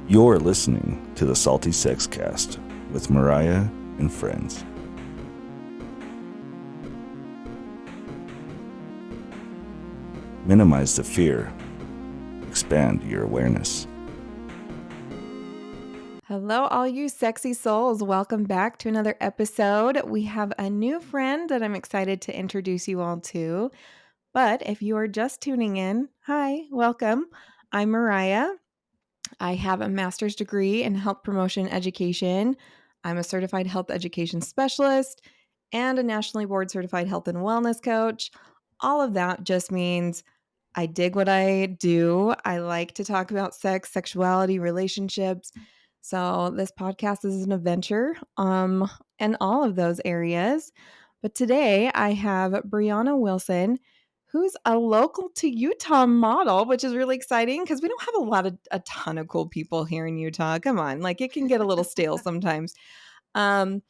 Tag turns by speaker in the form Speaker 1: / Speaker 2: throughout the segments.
Speaker 1: You're listening to the Salty Sex Cast with Mariah and friends. Minimize the fear. Expand your awareness.
Speaker 2: Hello, all you sexy souls. Welcome back to another episode. We have a new friend that I'm excited to introduce you all to. But if you are just tuning in, hi, welcome. I'm Mariah. I have a master's degree in health promotion education. I'm a certified health education specialist and a nationally board certified health and wellness coach. All of that just means I dig what I do. I like to talk about sex, sexuality, relationships. So this podcast is an adventure in all of those areas. But today I have Breona Wilson, who's a local to Utah model, which is really exciting because we don't have a ton of cool people here in Utah. Come on, like it can get a little stale sometimes. Um,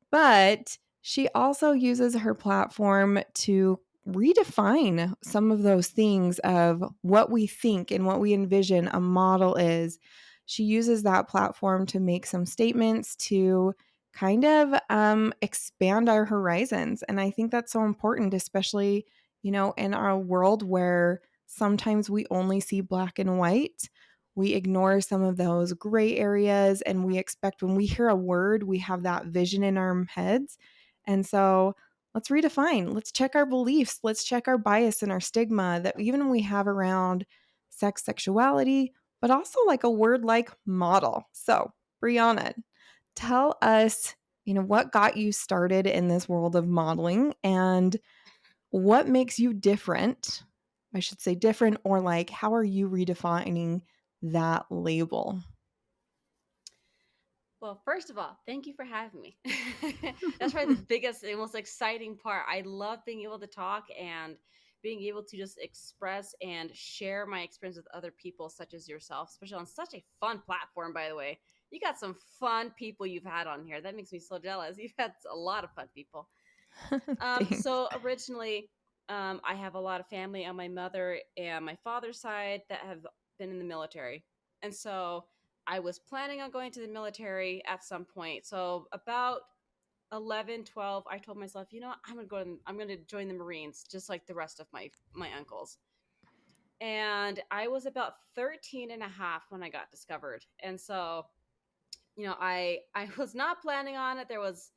Speaker 2: but she also uses her platform to redefine some of those things of what we think and what we envision a model is. She uses that platform to make some statements to kind of expand our horizons. And I think that's so important, especially, in our world where sometimes we only see black and white. We ignore some of those gray areas and we expect when we hear a word, we have that vision in our heads. And so let's redefine, let's check our beliefs, let's check our bias and our stigma that even we have around sex, sexuality, but also like a word like model. So, Breonna, tell us, what got you started in this world of modeling and what makes you different? I should say different, or like, how are you redefining that label?
Speaker 3: Well, first of all, thank you for having me. That's probably the biggest and most exciting part. I love being able to talk and being able to just express and share my experience with other people, such as yourself, especially on such a fun platform, by the way. You got some fun people you've had on here. That makes me so jealous. You've had a lot of fun people.
Speaker 2: Thanks.
Speaker 3: So originally, I have a lot of family on my mother and my father's side that have been in the military. And so I was planning on going to the military at some point. So about 11, 12, I told myself, I'm going to join the Marines just like the rest of my uncles. And I was about 13 and a half when I got discovered. And so, I was not planning on it. There was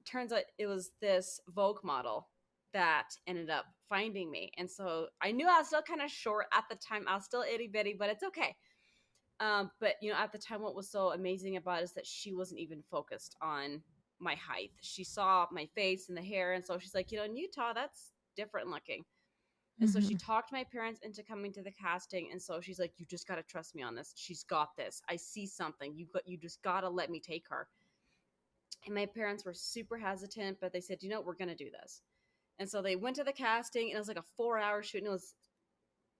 Speaker 3: turns out it was this Vogue model that ended up finding me. And so I knew I was still kind of short at the time. I was still itty bitty, but it's okay. But at the time, what was so amazing about it is that she wasn't even focused on my height. She saw my face and the hair, and so she's like, in Utah, that's different looking. And so she
Speaker 2: Mhm.
Speaker 3: talked my parents into coming to the casting, and so she's like, "You just got to trust me on this. She's got this. I see something. You just got to let me take her." And my parents were super hesitant, but they said, we're going to do this. And so they went to the casting, and it was like a 4-hour shoot, and it was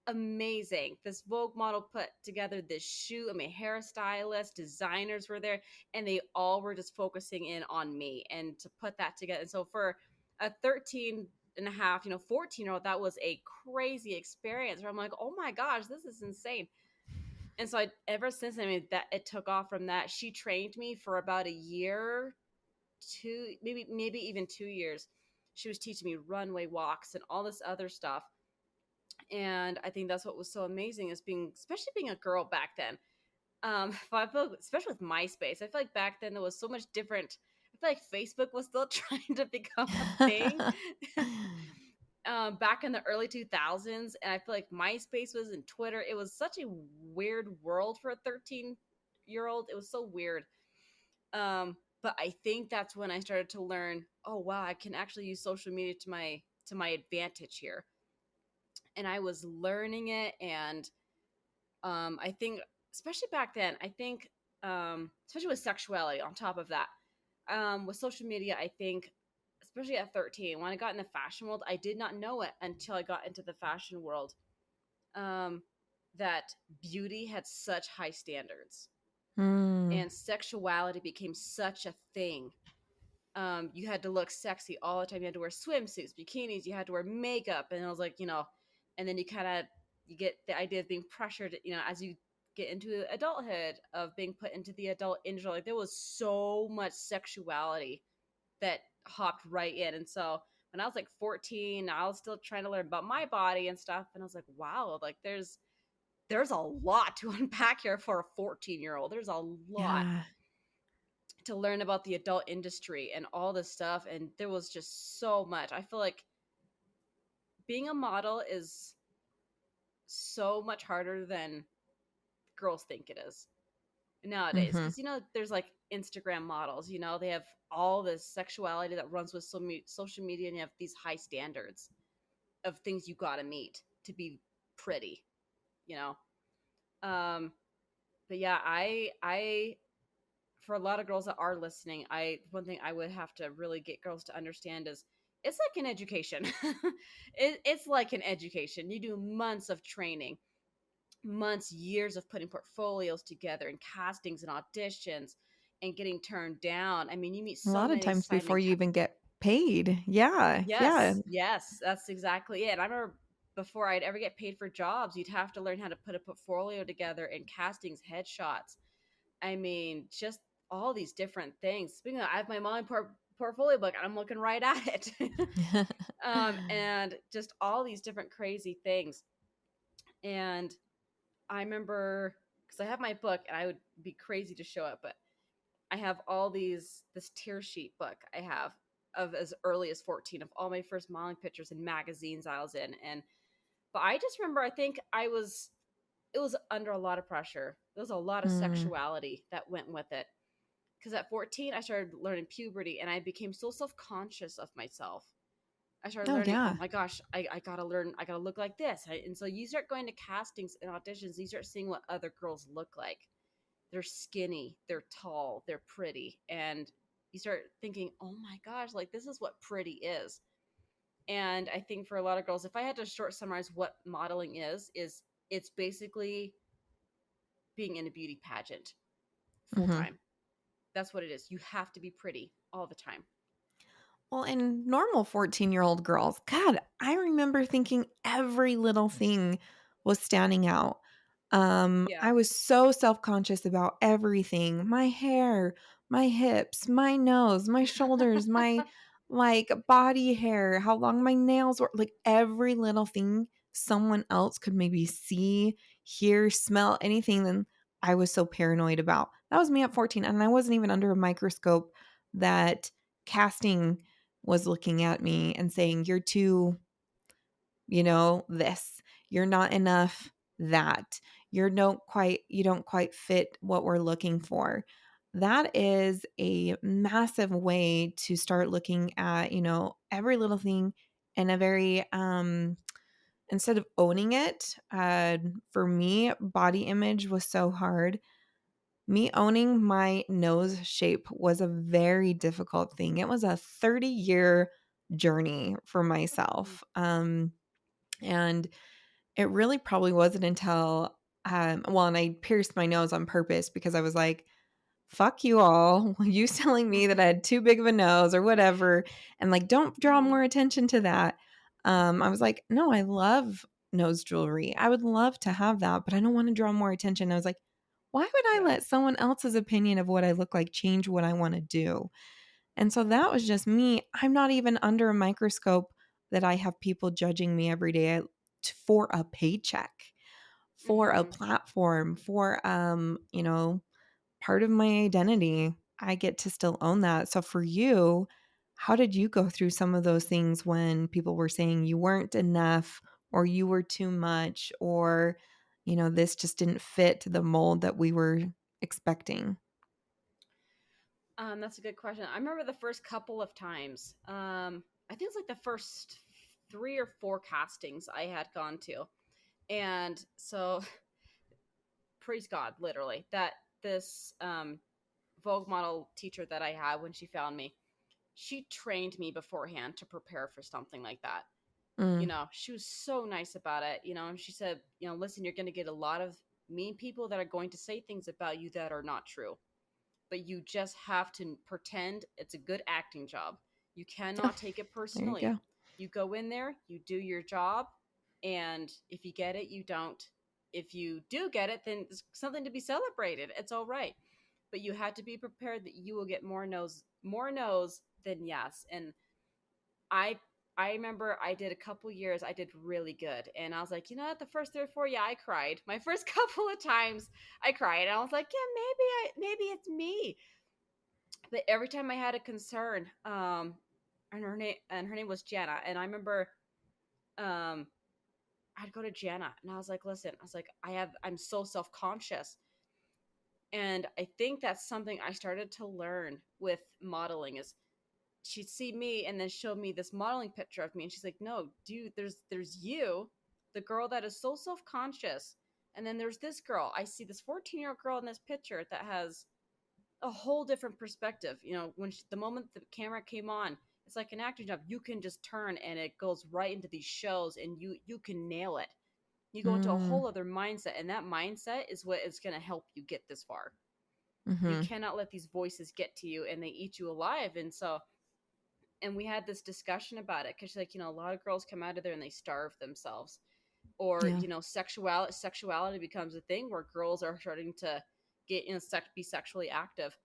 Speaker 3: amazing. This Vogue model put together this shoot. I mean, hairstylists, designers were there, and they all were just focusing in on me and to put that together. And so for a 13 and a half, 14-year-old, that was a crazy experience where I'm like, oh my gosh, this is insane. And so ever since, that it took off from that. She trained me for about a year, two, maybe even 2 years. She was teaching me runway walks and all this other stuff. And I think that's what was so amazing is especially being a girl back then. But I feel, especially with MySpace, I feel like back then there was so much different. I feel like Facebook was still trying to become a thing. Back in the early 2000s, and I feel like MySpace was and Twitter. It was such a weird world for a 13-year-old. It was so weird. But I think that's when I started to learn, oh wow, I can actually use social media to my advantage here. And I was learning it, and I think especially back then, I think especially with sexuality on top of that, with social media, I think especially at 13, when I got in the fashion world, I did not know it until I got into the fashion world, um, that beauty had such high standards
Speaker 2: Mm.
Speaker 3: and sexuality became such a thing. You had to look sexy all the time. You had to wear swimsuits, bikinis. You had to wear makeup, and I was like, and then you kind of you get the idea of being pressured, as you get into adulthood, of being put into the adult industry, like there was so much sexuality that hopped right in. And so when I was like 14, I was still trying to learn about my body and stuff. And I was like, wow, like there's a lot to unpack here for a 14-year-old. There's a lot
Speaker 2: Yeah.
Speaker 3: to learn about the adult industry and all this stuff. And there was just so much. I feel like being a model is so much harder than girls think it is nowadays,
Speaker 2: Mm-hmm.
Speaker 3: because there's like Instagram models, they have all this sexuality that runs with social media, and you have these high standards of things you gotta meet to be pretty, you know um but yeah, I for a lot of girls that are listening, one thing I would have to really get girls to understand is it's like an education. It's like an education. You do months of training, months, years of putting portfolios together and castings and auditions and getting turned down. I mean, you meet
Speaker 2: A
Speaker 3: so
Speaker 2: lot of
Speaker 3: many
Speaker 2: times before
Speaker 3: Simon.
Speaker 2: you even get paid. Yeah. Yeah.
Speaker 3: Yes, that's exactly it. I remember before I'd ever get paid for jobs, you'd have to learn how to put a portfolio together and castings, headshots. I mean, just all these different things. Speaking of, I have my mom portfolio book, and I'm looking right at it. And just all these different crazy things. And I remember, because I have my book, and I would be crazy to show it, but I have this tear sheet book I have of as early as 14 of all my first modeling pictures and magazines I was in. But I just remember, I think it was under a lot of pressure. There was a lot of
Speaker 2: Mm.
Speaker 3: sexuality that went with it. Because at 14, I started learning puberty, and I became so self-conscious of myself. I started
Speaker 2: Oh,
Speaker 3: learning, oh
Speaker 2: yeah.
Speaker 3: my gosh, I gotta learn, I gotta look like this. And so you start going to castings and auditions, you start seeing what other girls look like. They're skinny, they're tall, they're pretty. And you start thinking, oh my gosh, like this is what pretty is. And I think for a lot of girls, if I had to short summarize what modeling is it's basically being in a beauty pageant full
Speaker 2: Hmm.
Speaker 3: time. That's what it is. You have to be pretty all the time.
Speaker 2: Well, and normal 14-year-old girls, God, I remember thinking every little thing was standing out.
Speaker 3: Yeah.
Speaker 2: I was so self-conscious about everything. My hair, my hips, my nose, my shoulders, my like body hair, how long my nails were, like every little thing someone else could maybe see, hear, smell, anything. Then I was so paranoid about. That was me at 14, and I wasn't even under a microscope that casting was looking at me and saying, "You're too, this. You're not enough that. You don't quite fit what we're looking for." That is a massive way to start looking at, every little thing in a very instead of owning it. For me, body image was so hard. Me owning my nose shape was a very difficult thing. It was a 30-year journey for
Speaker 3: Mhm.
Speaker 2: myself. And it really probably wasn't until, and I pierced my nose on purpose because I was like, fuck you all. You telling me that I had too big of a nose or whatever. And like, don't draw
Speaker 3: Mhm.
Speaker 2: more attention to that. I was like, no, I love nose jewelry. I would love to have that, but I don't want to draw more attention. I was like, why would I
Speaker 3: Yeah.
Speaker 2: let someone else's opinion of what I look like change what I want to do? And so that was just me. I'm not even under a microscope that I have people judging me every day for a paycheck, for a
Speaker 3: Mhm.
Speaker 2: platform, for part of my identity. I get to still own that. So for you, how did you go through some of those things when people were saying you weren't enough or you were too much or this just didn't fit the mold that we were expecting?
Speaker 3: That's a good question. I remember the first couple of times. I think it's like the first 3 or 4 castings I had gone to. And so praise God, literally, that this Vogue model teacher that I had, when she found me, she trained me beforehand to prepare for something like that.
Speaker 2: Mm,
Speaker 3: She was so nice about it, and she said, listen, you're going to get a lot of mean people that are going to say things about you that are not true, but you just have to pretend it's a good acting job. You cannot take it
Speaker 2: there you
Speaker 3: personally.
Speaker 2: go.
Speaker 3: You go in there, you do your job, and if you get it, you don't. if you do get it, then it's something to be celebrated. It's all right. But you have to be prepared that you will get more no's than yes. And I I remember I did a couple years, I did really good. And I was like, you know what, the first 3 or 4, yeah, I cried. My first couple of times I cried. And I was like, yeah, maybe it's me. But every time I had a concern, and her name was Jana. And I remember um I'd go to Jana and I was like, listen, I was like, I'm so self-conscious. And I think that's something I started to learn with modeling is she'd see me and then show me this modeling picture of me and she's like, no, dude, there's you, the girl that is so self-conscious, and then there's this girl. I see this 14-year-old girl in this picture that has a whole different perspective. When the moment the camera came on, it's like an acting job. You can just turn and it goes right into these shows and you can nail it. You go into a
Speaker 2: Mm,
Speaker 3: whole other mindset, and that mindset is what is going to help you get this far. You
Speaker 2: mm-hmm.
Speaker 3: cannot let these voices get to you and they eat you alive. And we had this discussion about it because like, a lot of girls come out of there and they starve themselves, or
Speaker 2: Yeah.
Speaker 3: sexuality becomes a thing where girls are starting to get be sexually active,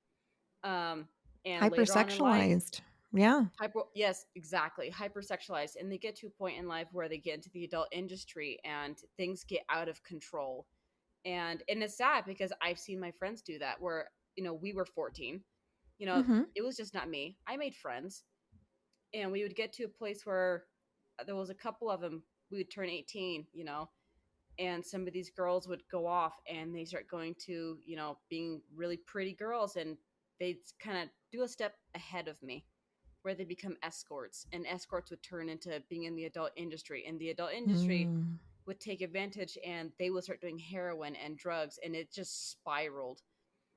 Speaker 3: and later on in life,
Speaker 2: Hypersexualized. Yeah.
Speaker 3: yes, exactly, hypersexualized, and they get to a point in life where they get into the adult industry and things get out of control. And it's sad because I've seen my friends do that where we were 14.
Speaker 2: Mm-hmm.
Speaker 3: It was just not me. I made friends, and we would get to a place where there was a couple of them. We would turn 18, and some of these girls would go off and they start going to being really pretty girls, and they'd kind of do a step ahead of me where they become escorts, and escorts would turn into being in the adult industry, and the adult industry
Speaker 2: Mm,
Speaker 3: would take advantage and they would start doing heroin and drugs, and it just spiraled.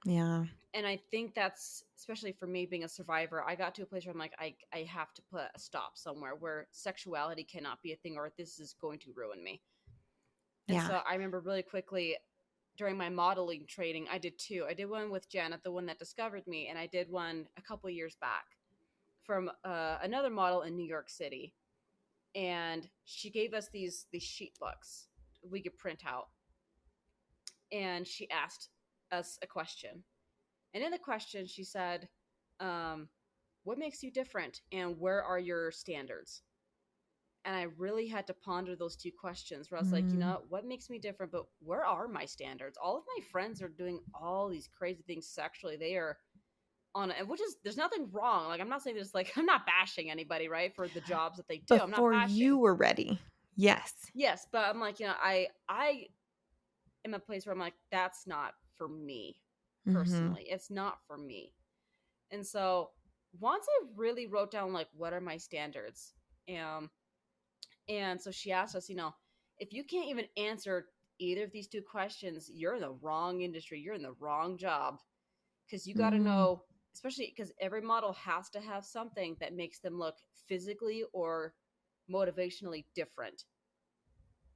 Speaker 2: yeah.
Speaker 3: And I think that's, especially for me being a survivor, I got to a place where I'm like, I have to put a stop somewhere where sexuality cannot be a thing, or this is going to ruin me. And
Speaker 2: Yeah.
Speaker 3: so I remember really quickly during my modeling training, I did two. I did one with Janet, the one that discovered me, and I did one a couple years back from another model in New York City. And she gave us these sheet books we could print out, and she asked us a question. And in the question, she said, what makes you different and where are your standards? And I really had to ponder those two questions where I was like,
Speaker 2: Mm.
Speaker 3: what makes me different, but where are my standards? All of my friends are doing all these crazy things sexually. They are on it, which is, there's nothing wrong. Like, I'm not saying there's like, I'm not bashing anybody, right, for the jobs that they do. I'm not
Speaker 2: Before you
Speaker 3: bashing.
Speaker 2: were ready. Yes.
Speaker 3: Yes, but I'm like, I am a place where I'm like, that's not for me
Speaker 2: Mm-hmm.
Speaker 3: personally. It's not for me. And so once I really wrote down like what are my standards, um, and so she asked us, if you can't even answer either of these two questions, you're in the wrong industry. You're in the wrong job, because you got to
Speaker 2: Mm.
Speaker 3: know, especially because every model has to have something that makes them look physically or motivationally different.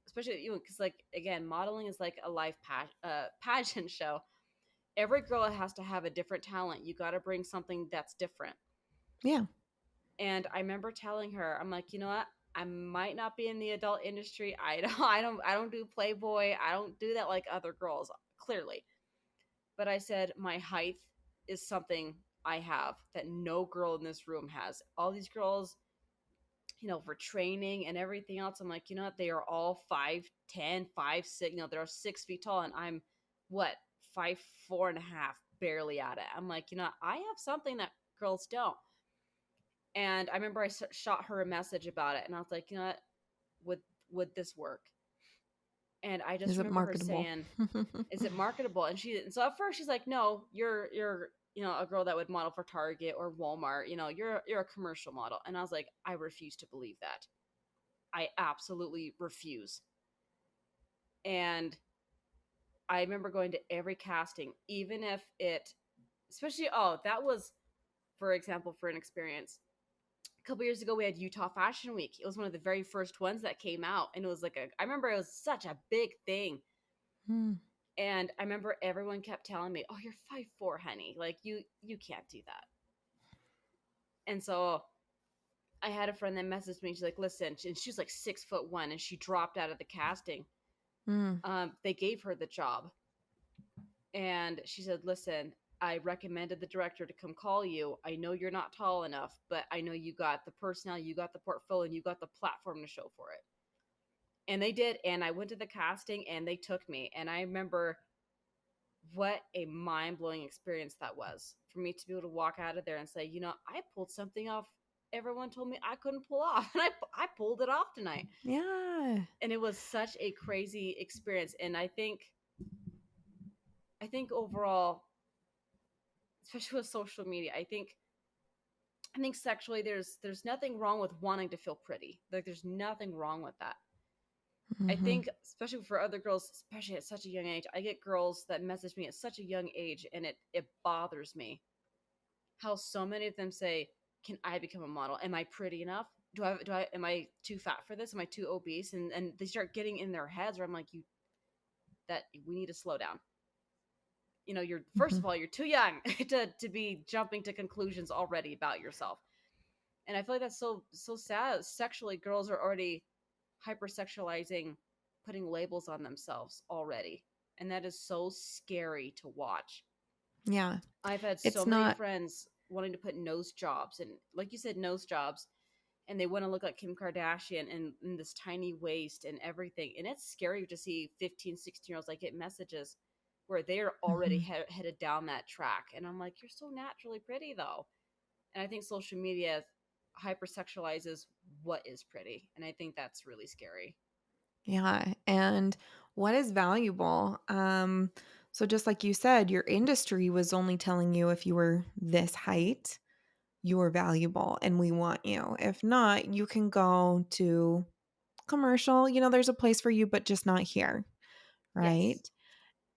Speaker 3: Especially because like again, modeling is like a live pageant show. Every girl has to have a different talent. You got to bring something that's different.
Speaker 2: Yeah.
Speaker 3: And I remember telling her, I'm like, you know what? I might not be in the adult industry. I don't do Playboy. I don't do that like other girls, clearly. But I said my height is something I have that no girl in this room has. All these girls, for training and everything else, I'm like, you know what? They are all 5'10", 5'6", they're 6 feet tall, and I'm what, 5'4.5", barely at it. I'm like, I have something that girls don't. And I remember I shot her a message about it, and I was like, would would this work? And I just
Speaker 2: Is it
Speaker 3: remember her
Speaker 2: marketable?
Speaker 3: saying, "Is it marketable?" And so at first she's like, "No, you're a girl that would model for Target or Walmart. You're a commercial model." And I was like, I refuse to believe that. I absolutely refuse. And I remember going to every casting, even if especially, that was, for example, for an experience. A couple years ago we had Utah Fashion Week. It was one of the very first ones that came out, and it was like I remember it was such a big thing.
Speaker 2: Mm.
Speaker 3: And I remember everyone kept telling me, "Oh, you're 5'4", honey. Like you can't do that." And so I had a friend that messaged me. She's like, "Listen," and she was like 6'1", and she dropped out of the casting.
Speaker 2: Mm.
Speaker 3: They gave her the job, and she said, "Listen, I recommended the director to come call you. I know you're not tall enough, but I know you got the personality, you got the portfolio, and you got the platform to show for it." And they did. And I went to the casting, and they took me. And I remember what a mind-blowing experience that was for me to be able to walk out of there and say, I pulled something off everyone told me I couldn't pull off, and I pulled it off tonight.
Speaker 2: Yeah.
Speaker 3: And it was such a crazy experience. And I think overall, especially with social media, I think sexually there's nothing wrong with wanting to feel pretty. Like, there's nothing wrong with that. I
Speaker 2: Mm-hmm.
Speaker 3: think, especially for other girls, especially at such a young age, I get girls that message me at such a young age, and it bothers me how so many of them say, "Can I become a model? Am I pretty enough? Am I too fat for this? Am I too obese?" And they start getting in their heads where I'm like, we need to slow down. You're, first
Speaker 2: Mm-hmm.
Speaker 3: of all, you're too young to be jumping to conclusions already about yourself. And I feel like that's so sad. Sexually, girls are already hypersexualizing, putting labels on themselves already. And that is so scary to watch.
Speaker 2: Yeah.
Speaker 3: I've had so
Speaker 2: It's
Speaker 3: many
Speaker 2: not.
Speaker 3: friends wanting to put nose jobs, and like you said, nose jobs, and they want to look like Kim Kardashian and in this tiny waist and everything. And it's scary to see 15, 16-year-olds. I get messages where they're already
Speaker 2: Mhm.
Speaker 3: headed down that track. And I'm like, you're so naturally pretty, though. And I think social media hypersexualizes what is pretty. And I think that's really scary.
Speaker 2: Yeah. And what is valuable? So just like you said, your industry was only telling you if you were this height, you were valuable and we want you. If not, you can go to commercial. There's a place for you, but just not here. Right.
Speaker 3: Yes.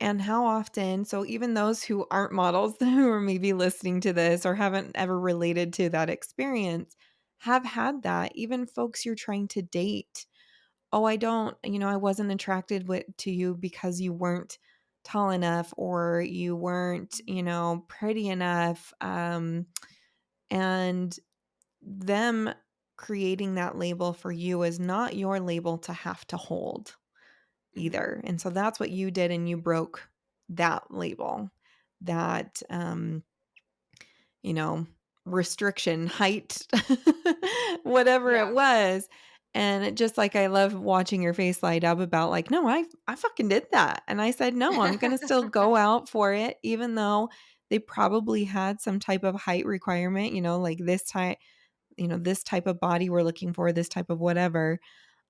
Speaker 2: And how often, so even those who aren't models who are maybe listening to this or haven't ever related to that experience have had that. Even folks you're trying to date. Oh, I wasn't attracted to you because you weren't tall enough or you weren't, pretty enough. And them creating that label for you is not your label to have to hold
Speaker 3: Mm-hmm.
Speaker 2: either. And so that's what you did. And you broke that label, that, you know, restriction, height, whatever it
Speaker 3: Yeah.
Speaker 2: was. And just like I love watching your face light up about like, no, I fucking did that. And I said, no, I'm going to still go out for it, even though they probably had some type of height requirement, like this type of body we're looking for, this type of whatever.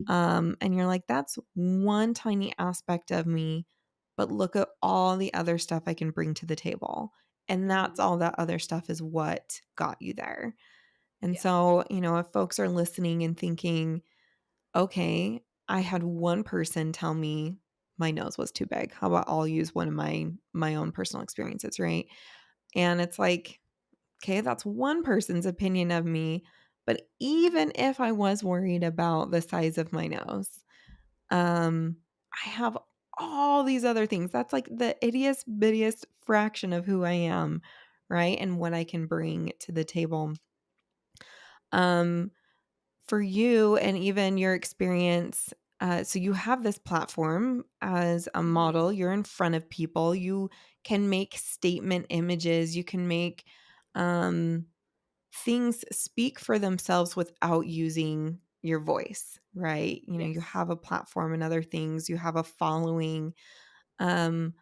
Speaker 2: And you're like, that's one tiny aspect of me, but look at all the other stuff I can bring to the table. And
Speaker 3: Mm-hmm.
Speaker 2: that's all that other stuff is what got you there. And
Speaker 3: Yeah.
Speaker 2: so, if folks are listening and thinking, okay, I had one person tell me my nose was too big. How about I'll use one of my own personal experiences, right? And it's like, okay, that's one person's opinion of me. But even if I was worried about the size of my nose, I have all these other things. That's like the ittiest bittiest fraction of who I am, right? And what I can bring to the table. Um, for you and even your experience, so you have this platform as a
Speaker 3: Mm-hmm.
Speaker 2: model, you're in front of people, you can make statement images, you can make um, things speak for themselves without using your voice, right? You
Speaker 3: Yes.
Speaker 2: have a platform and other things, you have a following. Um,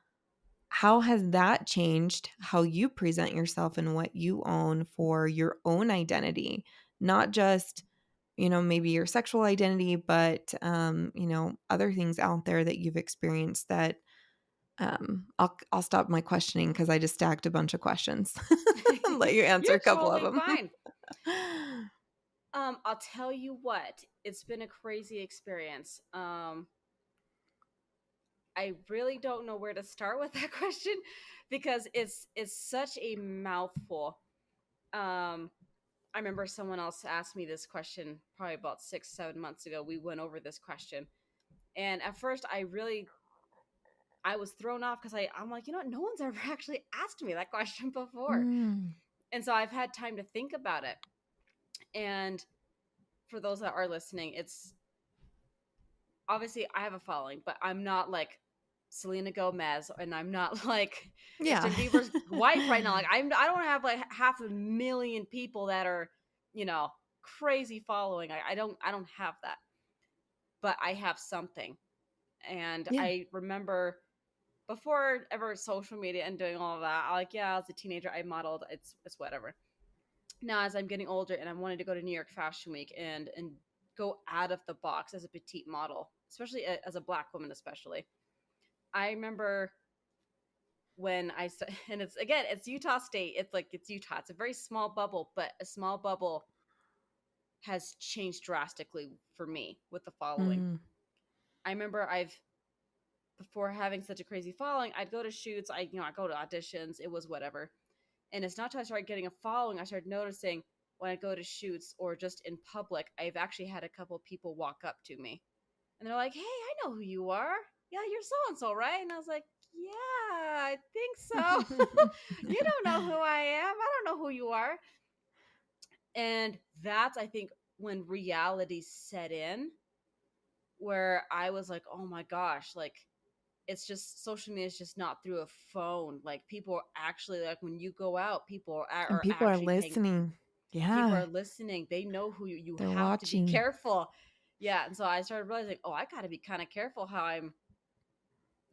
Speaker 2: how has that changed how you present yourself and what you own for your own identity? Not just, maybe your sexual identity, but, other things out there that you've experienced that I'll stop my questioning because I just stacked a bunch of questions. Let you answer
Speaker 3: You're
Speaker 2: a couple of
Speaker 3: totally
Speaker 2: them.
Speaker 3: fine. I'll tell you what, it's been a crazy experience. I really don't know where to start with that question because it's such a mouthful. Um, I remember someone else asked me this question probably about 6, 7 months ago. We went over this question, and at first, I was thrown off because I'm like, no one's ever actually asked me that question before,
Speaker 2: Mm,
Speaker 3: and so I've had time to think about it. And for those that are listening, obviously I have a following, but I'm not like Selena Gomez, and I'm not like
Speaker 2: Yeah.
Speaker 3: Justin Bieber's wife right now. Like I don't have like 500,000 people that are, you know, crazy following. I don't have that, but I have something. And
Speaker 2: Yeah.
Speaker 3: I remember before ever social media and doing all of that, like yeah, as a teenager I modeled. It's whatever. Now as I'm getting older and I wanted to go to New York Fashion Week and go out of the box as a petite model, especially as a black woman, especially. I remember when and it's again, it's Utah State. It's like it's Utah. It's a very small bubble, but a small bubble has changed drastically for me with the following.
Speaker 2: Mm.
Speaker 3: I remember I've before having such a crazy following, I'd go to shoots, I go to auditions, it was whatever. And it's not until I started getting a following, I started noticing when I go to shoots or just in public, I've actually had a couple of people walk up to me. And they're like, "Hey, I know who you are. Yeah, you're so and so, right?" And I was like, "Yeah, I think so." You don't know who I am. I don't know who you are. And that's, I think, when reality set in, where I was like, "Oh my gosh, like it's just social media is just not through a phone. Like people are actually like when you go out, people
Speaker 2: And
Speaker 3: are
Speaker 2: people are
Speaker 3: actually paying.
Speaker 2: listening.
Speaker 3: People
Speaker 2: Yeah.
Speaker 3: are listening. They know who you
Speaker 2: They're
Speaker 3: have to be
Speaker 2: watching.
Speaker 3: careful. Yeah, and so I started realizing, oh, I got to be kind of careful how I'm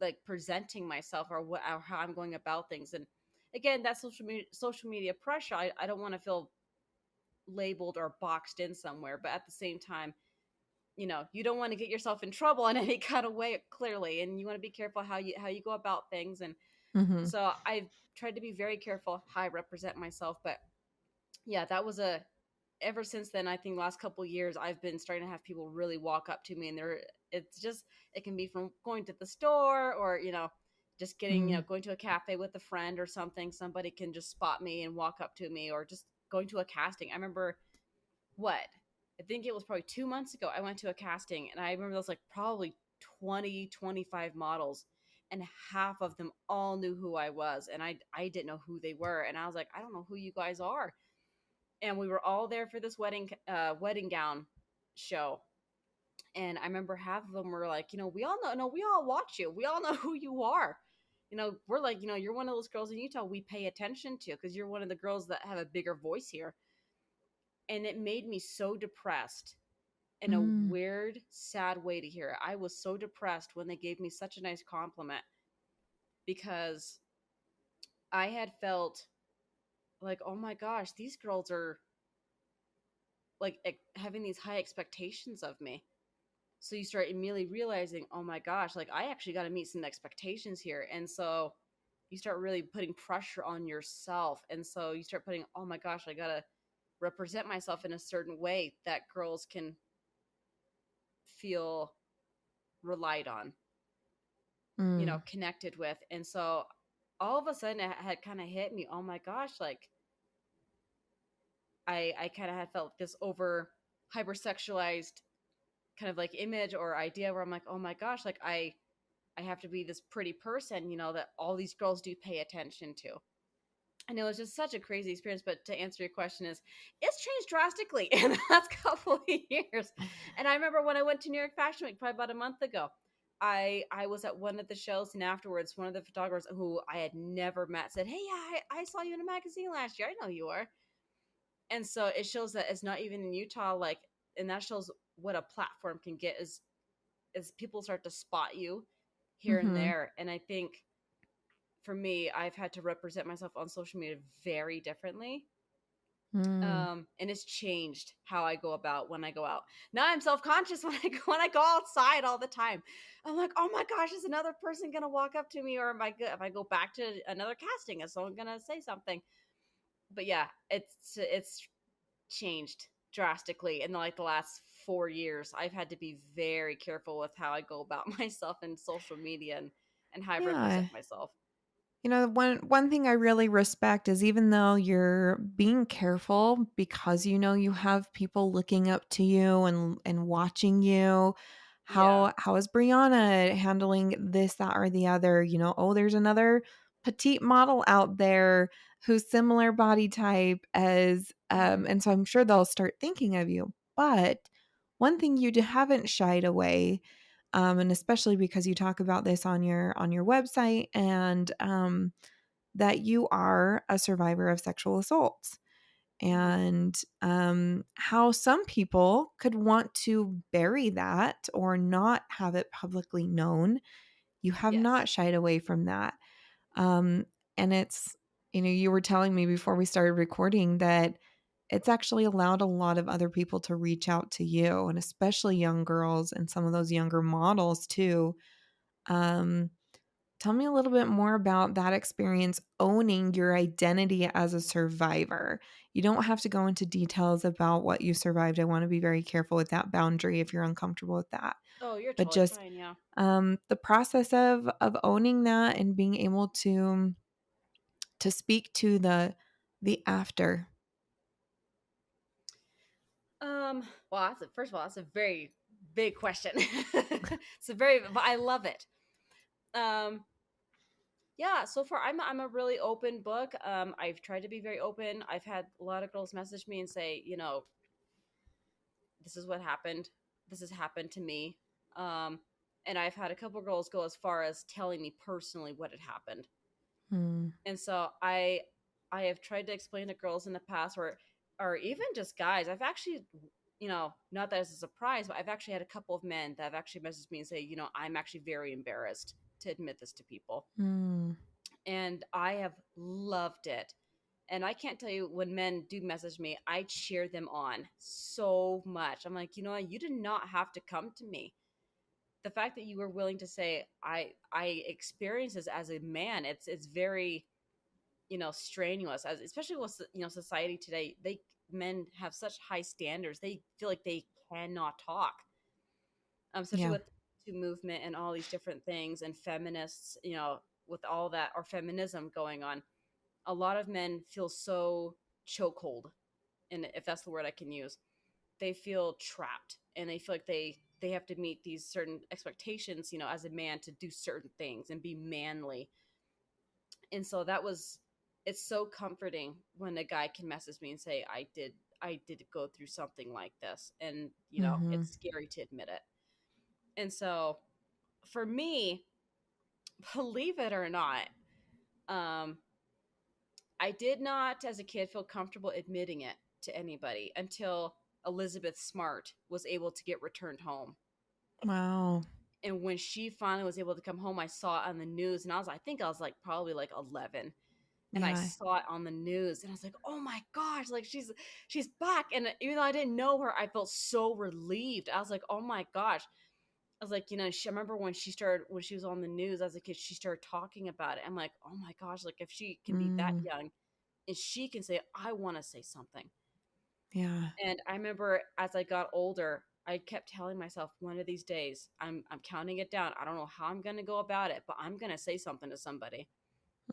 Speaker 3: like presenting myself or what or how I'm going about things. And again, that social media pressure. I don't want to feel labeled or boxed in somewhere, but at the same time, you don't want to get yourself in trouble in any kind of way, clearly, and you want to be careful how you go about things. And
Speaker 2: Hmm.
Speaker 3: so I've tried to be very careful how I represent myself. But yeah, that was a ever since then, I think the last couple of years I've been starting to have people really walk up to me, and it can be from going to the store or just getting
Speaker 2: Mm.
Speaker 3: going to a cafe with a friend or something. Somebody can just spot me and walk up to me, or just going to a casting. I remember what I think it was probably 2 months ago. I went to a casting, and I remember there was like probably 20, 25 models, and half of them all knew who I was, and I didn't know who they were, and I was like, I don't know who you guys are. And we were all there for this wedding gown show. And I remember half of them were like, we all know, no, we all watch you. We all know who you are. We're like, you're one of those girls in Utah we pay attention to because you're one of the girls that have a bigger voice here. And it made me so depressed in a
Speaker 2: Mm.
Speaker 3: weird, sad way to hear it. I was so depressed when they gave me such a nice compliment because I had felt like, oh my gosh, these girls are like having these high expectations of me. So you start immediately realizing, oh my gosh, like I actually got to meet some expectations here. And so you start really putting pressure on yourself. And so you start putting, oh my gosh, I got to represent myself in a certain way that girls can feel relied on,
Speaker 2: Mm.
Speaker 3: connected with. And so all of a sudden it had kind of hit me, oh my gosh, like I kind of had felt this over hypersexualized kind of like image or idea where I'm like, oh my gosh, like I have to be this pretty person, that all these girls do pay attention to. I know it's just such a crazy experience, but to answer your question is, it's changed drastically in the last couple of years. And I remember when I went to New York Fashion Week probably about a month ago, I was at one of the shows, and afterwards, one of the photographers who I had never met said, "Hey, yeah, I saw you in a magazine last year. I know you are." And so it shows that it's not even in Utah, like, and that shows what a platform can get as people start to spot you here and
Speaker 2: Hmm.
Speaker 3: there. And I think for me, I've had to represent myself on social media very differently.
Speaker 2: Mm.
Speaker 3: And it's changed how I go about when I go out. Now I'm self-conscious when I go outside all the time. I'm like, oh my gosh, is another person gonna walk up to me, or am I good if I go back to another casting? Is someone gonna say something? But yeah, it's changed drastically in like the last 4 years. I've had to be very careful with how I go about myself in social media and how I represent
Speaker 2: Yeah.
Speaker 3: myself.
Speaker 2: One thing I really respect is even though you're being careful because you have people looking up to you and watching you,
Speaker 3: Yeah.
Speaker 2: how is Brianna handling this, that, or the other? Oh, there's another petite model out there who's similar body type as,
Speaker 3: Hmm.
Speaker 2: and so I'm sure they'll start thinking of you. But one thing you haven't shied away And especially because you talk about this on your website, and that you are a survivor of sexual assaults,
Speaker 3: Mhm.
Speaker 2: and how some people could want to bury that or not have it publicly known. You have
Speaker 3: Yes.
Speaker 2: not shied away from that. Um, and it's, you were telling me before we started recording that it's actually allowed a lot of other people to reach out to you, and especially young girls and some of those younger models too. Um, Tell me a little bit more about that experience, owning your identity as a survivor. You don't have to go into details about what you survived. I want to be very careful with that boundary if you're uncomfortable with that.
Speaker 3: Oh, you're
Speaker 2: But
Speaker 3: totally
Speaker 2: just
Speaker 3: fine. Yeah.
Speaker 2: the process of owning that and being able to speak to the after.
Speaker 3: Well, first of all, that's a very big question. It's a very, but I love it. Um, yeah. So far, I'm a really open book. I've tried to be very open. I've had a lot of girls message me and say, this is what happened. This has happened to me. Um, and I've had a couple girls go as far as telling me personally what had happened.
Speaker 2: Hmm.
Speaker 3: And so I have tried to explain to girls in the past, or even just guys. I've actually, not that it's a surprise, but I've actually had a couple of men that have actually messaged me and say, I'm actually very embarrassed to admit this to people.
Speaker 2: Hmm.
Speaker 3: And I have loved it. And I can't tell you, when men do message me, I cheer them on so much. I'm like, you know what? You did not have to come to me. The fact that you were willing to say, I experience this as a man, it's very, strenuous, as especially with, society today. Men have such high standards. They feel like they cannot talk, especially
Speaker 2: Yeah.
Speaker 3: with the movement and all these different things, and feminists, with all that, or feminism going on. A lot of men feel so chokehold, and if that's the word I can use, they feel trapped, and they feel like they have to meet these certain expectations, as a man, to do certain things and be manly. And so it's so comforting when a guy can message me and say, I did go through something like this, and
Speaker 2: Hmm.
Speaker 3: it's scary to admit it. And so for me, believe it or not, um I did not, as a kid, feel comfortable admitting it to anybody until Elizabeth Smart was able to get returned home.
Speaker 2: Wow.
Speaker 3: And when she finally was able to come home, I saw it on the news, and I think I was like probably like 11, and I
Speaker 2: Yeah.
Speaker 3: saw it on the news, and I was like, "Oh my gosh, like she's back." And even though I didn't know her, I felt so relieved. I was like, "Oh my gosh." I was like, I remember when she was on the news as a kid, she started talking about it. I'm like, "Oh my gosh, like if she can be that
Speaker 2: Mm.
Speaker 3: young and she can say, I want to say something."
Speaker 2: Yeah.
Speaker 3: And I remember as I got older, I kept telling myself, one of these days, I'm counting it down. I don't know how I'm going to go about it, but I'm going to say something to somebody.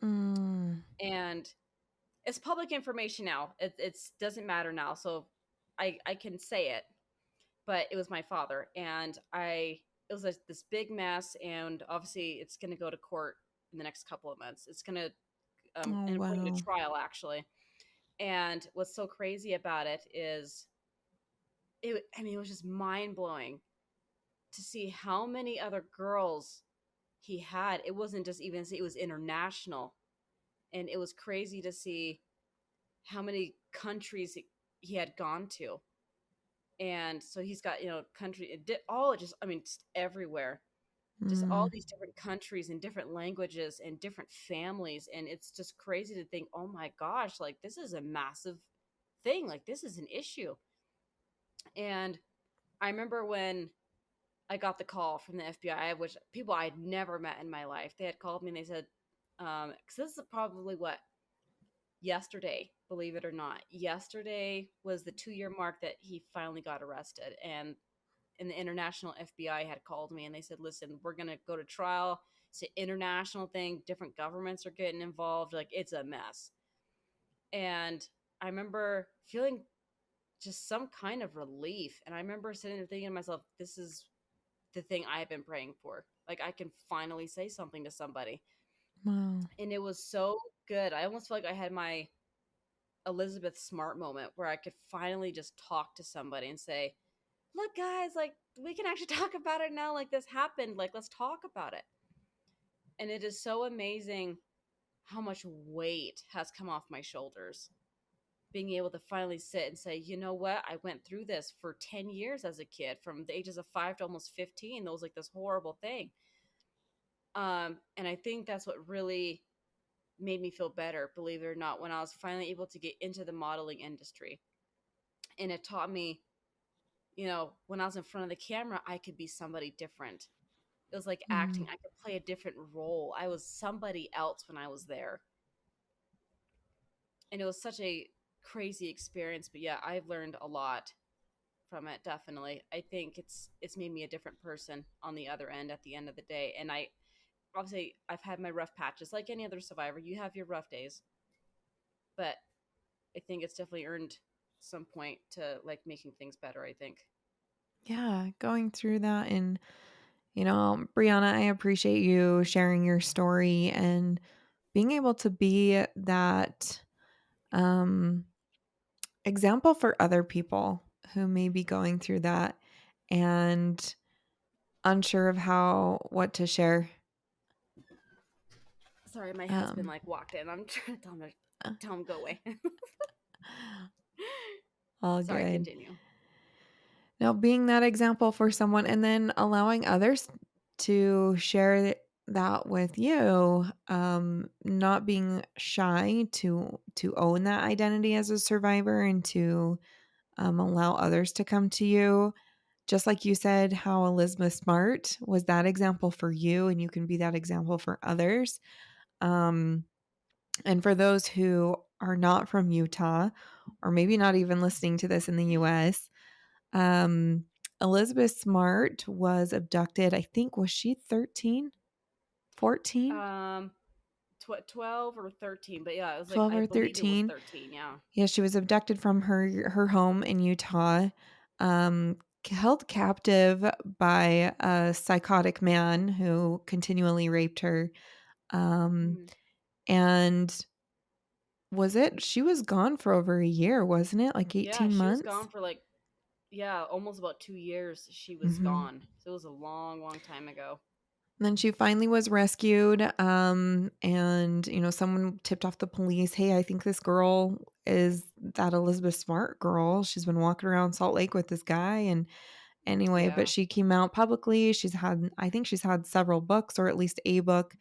Speaker 2: Mm.
Speaker 3: And it's public information now. It's doesn't matter now. So I can say it, but it was my father, and it was this big mess, and obviously it's going to go to court in the next couple of months. It's going to
Speaker 2: Oh,
Speaker 3: and bring it
Speaker 2: wow.
Speaker 3: to trial, actually. And what's so crazy about it is, it was just mind blowing to see how many other girls he had. It wasn't just even, it was international. And it was crazy to see how many countries he had gone to. And so he's got, country, all just, just everywhere. Just all
Speaker 2: Mm.
Speaker 3: these different countries and different languages and different families. And it's just crazy to think, oh my gosh, like this is a massive thing. Like this is an issue. And I remember when I got the call from the FBI, which people I'd never met in my life. They had called me and they said, because this is probably what, yesterday, believe it or not, yesterday was the 2-year mark that he finally got arrested. And the international FBI had called me and they said, listen, we're going to go to trial. It's an international thing. Different governments are getting involved. Like it's a mess. And I remember feeling just some kind of relief. And I remember sitting there thinking to myself, this is the thing I've been praying for. Like I can finally say something to somebody.
Speaker 2: Wow.
Speaker 3: And it was so good. I almost felt like I had my Elizabeth Smart moment where I could finally just talk to somebody and say, look, guys, like, we can actually talk about it now. Like, this happened. Like, let's talk about it. And it is so amazing how much weight has come off my shoulders. Being able to finally sit and say, you know what? I went through this for 10 years as a kid, from the ages of 5 to almost 15. That was like this horrible thing. And I think that's what really made me feel better, believe it or not, when I was finally able to get into the modeling industry. And it taught me, when I was in front of the camera, I could be somebody different. It was like acting.
Speaker 2: Mm.
Speaker 3: I could play a different role. I was somebody else when I was there. And it was such a crazy experience. But yeah, I've learned a lot from it, definitely. I think it's made me a different person on the other end at the end of the day. And I obviously I've had my rough patches like any other survivor. You have your rough days. But I think it's definitely earned some point to like making things better, I think.
Speaker 2: Yeah, going through that. And, Brianna, I appreciate you sharing your story and being able to be that um, example for other people who may be going through that and unsure of what to share.
Speaker 3: Sorry, my husband
Speaker 2: Um,
Speaker 3: like walked in. I'm trying to tell him go away.
Speaker 2: all
Speaker 3: Sorry,
Speaker 2: good.
Speaker 3: continue.
Speaker 2: Now, being that example for someone and then allowing others to share that with you, not being shy to own that identity as a survivor and to allow others to come to you. Just like you said, how Elizabeth Smart was that example for you, and you can be that example for others. Um, and for those who are not from Utah, or maybe not even listening to this in the US, um, Elizabeth Smart was abducted. I think, was she 13, 14,
Speaker 3: Um 12 or 13, but yeah, it was like
Speaker 2: 12
Speaker 3: I
Speaker 2: or
Speaker 3: believe it was
Speaker 2: 13?
Speaker 3: 13, yeah.
Speaker 2: Yeah, she was abducted from her home in Utah, held captive by a psychotic man who continually raped her. Um,
Speaker 3: Mhm.
Speaker 2: and she was gone for over a year, wasn't it? Like
Speaker 3: Yeah,
Speaker 2: 18
Speaker 3: she was
Speaker 2: months?
Speaker 3: gone for like almost about 2 years she was
Speaker 2: Mm-hmm.
Speaker 3: gone. So it was a long, long time ago.
Speaker 2: And then she finally was rescued. And someone tipped off the police. Hey, I think this girl is that Elizabeth Smart girl. She's been walking around Salt Lake with this guy. And anyway, but
Speaker 3: Yeah.
Speaker 2: she came out publicly. I think she's had several books or at least a book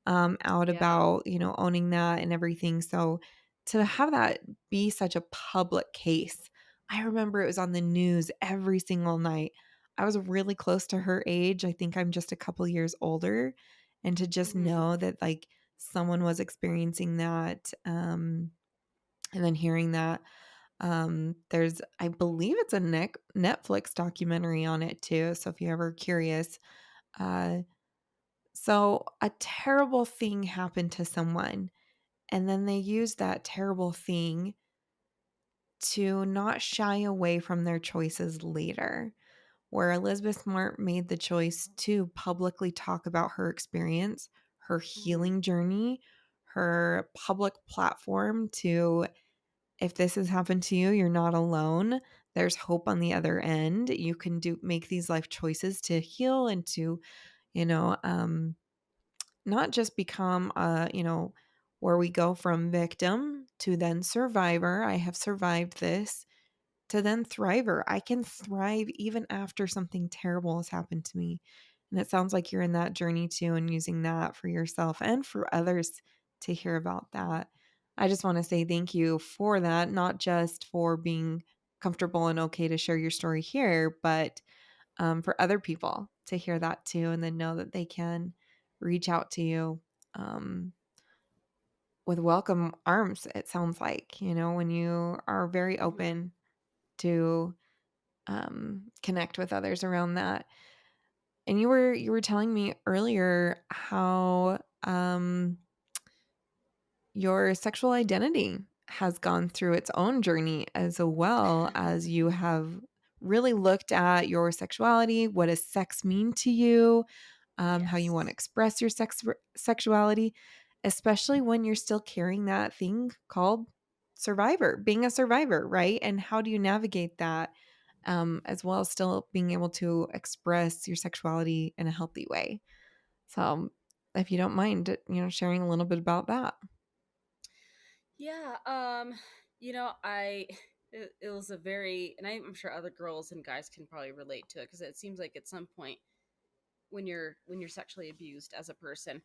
Speaker 2: out
Speaker 3: Yeah.
Speaker 2: about, owning that and everything. So to have that be such a public case, I remember it was on the news every single night. I was really close to her age. I think I'm just a couple years older. And to just
Speaker 3: Mhm.
Speaker 2: know that like someone was experiencing that, and then hearing that there's, I believe it's a Netflix documentary on it too. So if you're ever curious, uh, so a terrible thing happened to someone, and then they use that terrible thing to not shy away from their choices later. Where Elizabeth Smart made the choice to publicly talk about her experience, her
Speaker 3: Mhm.
Speaker 2: healing journey, her public platform to, if this has happened to you, you're not alone. There's hope on the other end. You can make these life choices to heal and to, you know, um, not just become where we go from victim to then survivor. I have survived this to then thriver. I can thrive even after something terrible has happened to me. And it sounds like you're in that journey too and using that for yourself and for others to hear about that. I just want to say thank you for that, not just for being comfortable and okay to share your story here, but for other people to hear that too and then know that they can reach out to you um, with welcome arms, it sounds like, when you are very
Speaker 3: Mhm.
Speaker 2: open to connect with others around that. And you were telling me earlier how your sexual identity has gone through its own journey as well as you have really looked at your sexuality. What does sex mean to you? How you want to
Speaker 3: Yes.
Speaker 2: express your sexuality, especially when you're still carrying that thing called being a survivor, right? And how do you navigate that? as well as still being able to express your sexuality in a healthy way. So, if you don't mind, sharing a little bit about that.
Speaker 3: Yeah, I it was a very, and I'm sure other girls and guys can probably relate to it, because it seems like at some point when you're sexually abused as a person,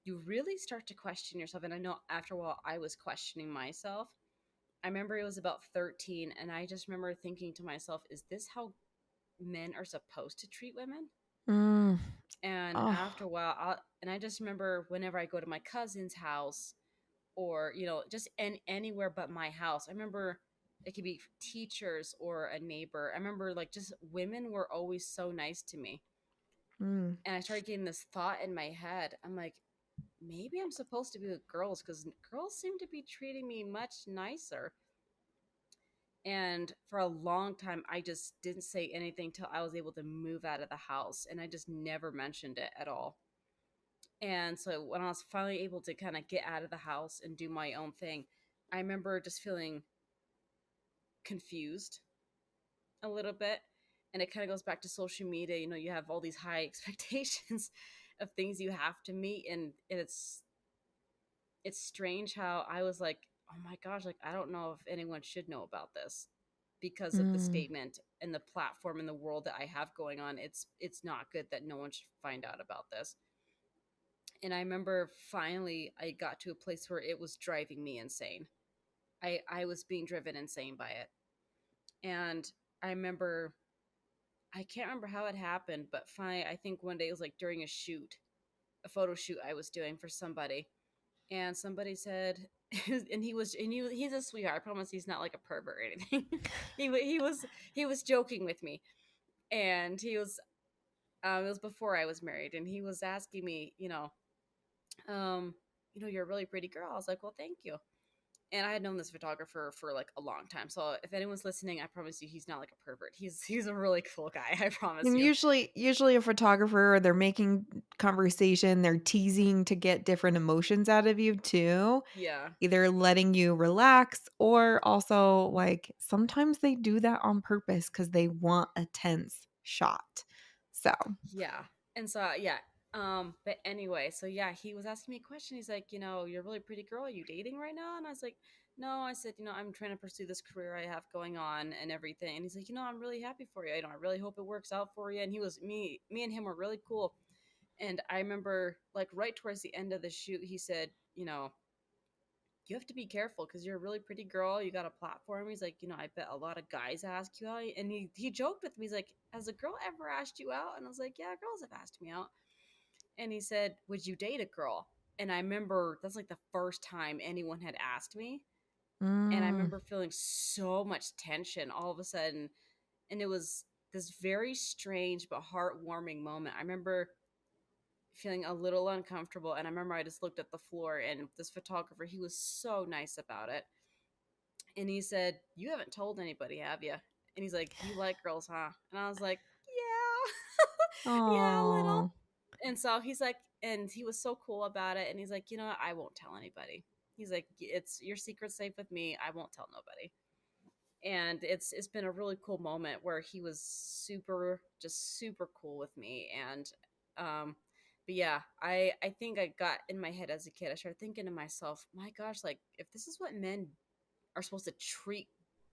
Speaker 3: you really start to question yourself. And I know after a while I was questioning myself. I remember it was about 13, and I just remember thinking to myself, is this how men are supposed to treat women?
Speaker 2: Mm.
Speaker 3: And
Speaker 2: Oh.
Speaker 3: after a while, and I just remember whenever I go to my cousin's house, or just anywhere but my house, I remember it could be teachers or a neighbor. I remember like just women were always so nice to me,
Speaker 2: Mm.
Speaker 3: and I started getting this thought in my head. I'm like, maybe I'm supposed to be with girls, because girls seem to be treating me much nicer. And for a long time, I just didn't say anything till I was able to move out of the house, and I just never mentioned it at all. And so when I was finally able to kind of get out of the house and do my own thing, I remember just feeling confused a little bit. And it kind of goes back to social media. You have all these high expectations of things you have to meet, and it's strange how I was like, oh my gosh, like I don't know if anyone should know about this, because of the
Speaker 2: Mm.
Speaker 3: statement and the platform and the world that I have going on. It's not good that no one should find out about this. And I remember finally I got to a place where it was driving me insane. I was being driven insane by it. And I remember, I can't remember how it happened, but finally I think one day it was like during a photo shoot I was doing for somebody, and somebody said, and he's a sweetheart. I promise he's not like a pervert or anything. He was joking with me, and it was before I was married, and he was asking me, um, you're a really pretty girl. I was like, well, thank you. And I had known this photographer for like a long time, so if anyone's listening, I promise you, he's not like a pervert. He's a really cool guy. I promise
Speaker 2: And
Speaker 3: you.
Speaker 2: usually a photographer, they're making conversation, they're teasing to get different emotions out of you too,
Speaker 3: Yeah.
Speaker 2: either letting you relax or also like sometimes they do that on purpose because they want a tense shot. So,
Speaker 3: Yeah. And so yeah. But anyway, so yeah, he was asking me a question. He's like, you're a really pretty girl. Are you dating right now? And I was like, no. I said, I'm trying to pursue this career I have going on and everything. And he's like, I'm really happy for you. I really hope it works out for you. And he was me and him were really cool. And I remember like right towards the end of the shoot, he said, you have to be careful because you're a really pretty girl. You got a platform. He's like, I bet a lot of guys ask you out. And he joked with me. He's like, has a girl ever asked you out? And I was like, yeah, girls have asked me out. And he said, would you date a girl? And I remember that's like the first time anyone had asked me. And I
Speaker 2: mm,
Speaker 3: remember feeling so much tension all of a sudden. And it was this very strange but heartwarming moment. I remember feeling a little uncomfortable. And I remember I just looked at the floor, and this photographer, he was so nice about it. And he said, you haven't told anybody, have you? And he's like, you like girls, huh? And I was like, yeah, yeah, a little.
Speaker 2: oh,
Speaker 3: And so he's like, and he was so cool about it. And he's like, what? I won't tell anybody. He's like, it's your secret safe with me. I won't tell nobody. And it's been a really cool moment where he was just super cool with me. And but yeah, I think I got in my head as a kid, I started thinking to myself, my gosh, like if this is what men are supposed to treat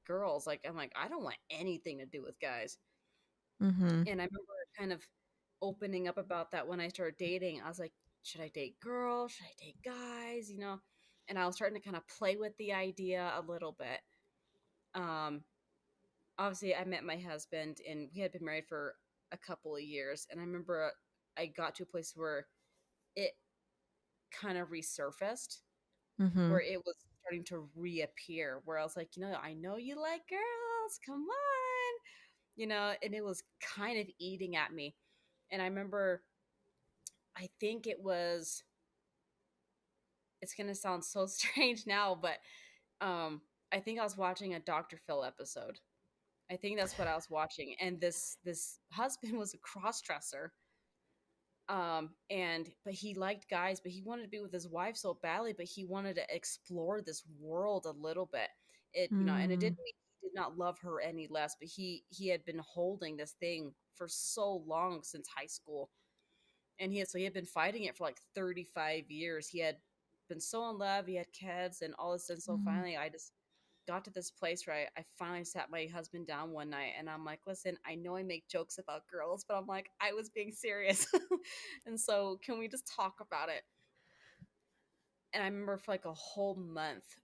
Speaker 3: girls, like I'm like, I don't want anything to do with guys.
Speaker 2: mm-hmm,
Speaker 3: And I remember kind of opening up about that when I started dating. I was like, should I date girls? Should I date guys? And I was starting to kind of play with the idea a little bit. Um, Obviously, I met my husband, and we had been married for a couple of years. And I remember I got to a place where it kind of resurfaced,
Speaker 2: mm-hmm,
Speaker 3: where it was starting to reappear, where I was like, I know you like girls. Come on. And it was kind of eating at me. And I remember, I think it's going to sound so strange now, but I think I was watching a Dr. Phil episode. I think that's what I was watching. And this husband was a cross dresser. And but he liked guys, but he wanted to be with his wife so badly, but he wanted to explore this world a little bit. And it
Speaker 2: mm,
Speaker 3: didn't mean did not love her any less, but he had been holding this thing for so long since high school, and he had been fighting it for like 35 years. He had been so in love, he had kids and all this, and so
Speaker 2: Mm.
Speaker 3: finally I just got to this place where I finally sat my husband down one night and I'm like, listen, I know I make jokes about girls, but I'm like, I was being serious. And so can we just talk about it? And I remember for like a whole month,